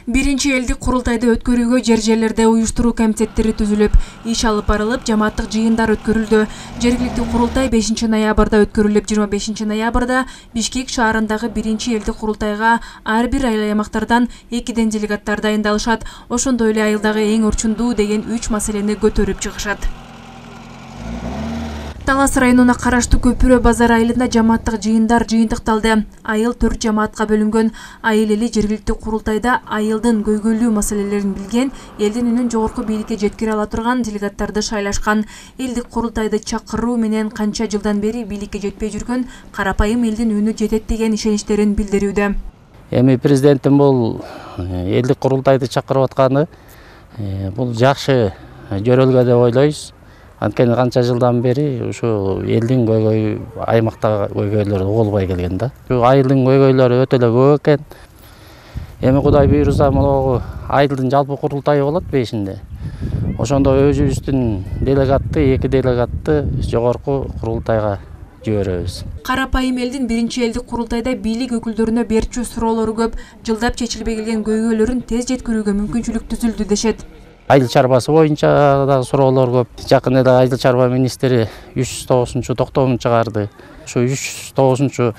Биринчи элдик курултайды өткөрүүгө жер-жерлерде уюштуруу комитеттери түзүлүп, иш алып барылып, жамааттык жыйындар өткөрүлдү. Жергиликтүү курултай 5-ноябрда өткөрүлүп, 25-ноябрда Бишкек шаарындагы биринчи элдик курултайга ар бир айыл аймактардан 2 делегаттар дайындалышат. Ошондой эле айылдагы эң орчундуу деген 3 маселени көтөрүп чыгышат. Талас районуна караштуу Көпүрө базар айылында жамааттык жыйындар жыйынтыкталды. Айыл 4 жамаатка бөлүнгөн. Айыл эли жергиликтүү курултайда айылдын көйгөйлүү маселелерин билген, элдин үнүн жогорку бийликке жеткире ала турган делегаттарды шайлашкан. Элдик курултайды чакыруу менен канча жылдан бери бийликке жетпей жүргөн карапайым элдин үнү жетет деген ишеничтерин билдирүүдө. Эми президенттин бул элдик курултайды чакырып атканы бул жакшы жөрөлгө деп ойлойбуз. Анткени канча жылдан бери ушу элдин көйгөй аймакта көйгөйлөр угулбай келген да. Ушу айылдын көйгөйлөрү өтө эле көп экен. Эми Кудай буйруса могу айылдын жалпы курултайы болот 5-нде. Ошондо өзүбүздүн делегатты, 2 делегатты жогорку курултайга жиберебиз. Карапайым элдин биринчи элдик курултайда бийлик өкүлдөрүнө берчү суроолору көп, жылдап чечилбей келген көйгөйлөрүн тез жеткирүүгө мүмкүнчүлүк түзүлдү дешет. Айыл чарбасы боюнча да суроолор көп. Жакын эле айыл чарба министри 309 токтомун чыгарды. Ушу 309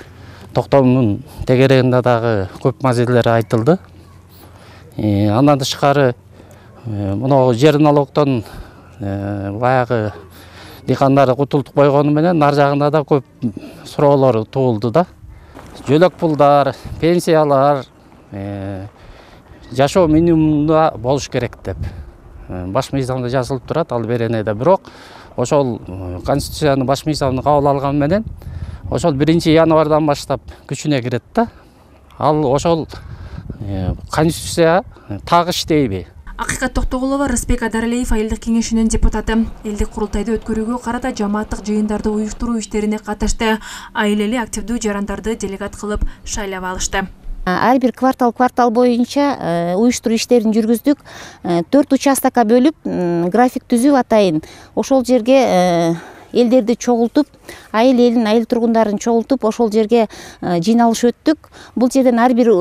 токтомдун тегерегинде дагы көп маселелер айтылды. Андан тышкары мына жер налогтон баягы дыйкандар кутултуп койгону менен ар жагында да көп суроолор туулду да. Жөлөк пулдар, пенсиялар, жашоо минимумда болуш керек деп. Баш мыйзамда жазылып турат, ал беренеде. Бирок ошол конституциянын баш мыйзамын кабыл алган менен ошол 1-январдан баштап күчүнө кирет да. Ал ошол конституция так иштейби? Акыйкат Токтогулова, Рысбек Адаралиев айылдык кеңешинин депутаты. Элдик курултайды өткөрүүгө карата жамааттык жыйындарды уюштуруу иштерине катышты. Айыл эли активдүү жарандарды делегат кылып шайлап алышты. Ар бир квартал боюнча уюштуруу иштерин жүргүздүк. 4 участокко бөлүп, график түзүп атайын. Ошол жерге элдерди чогултуп, айыл тургундарын чогултуп, ошол жерге жыйналыш өттүк. Бул жерден ар бир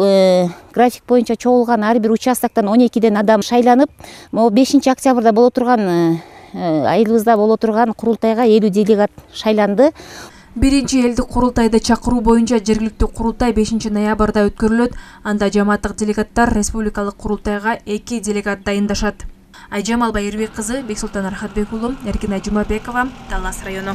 график боюнча чогулган ар бир участоктон 12 адам шайланып, 5-октябрда боло турган айылыбызда боло турган курултайга 50 делегат шайланды. Биринчи элдик курултайды чакыруу боюнча жергиликтүү курултай 5-ноябрда өткөрүлөт. Анда жамааттык делегаттар республикалык курултайга 2 делегат дайындашат. Айжамал Байырбек кызы, Бексултан Архатбек уулу, Эркина Жумабекова, Талас району.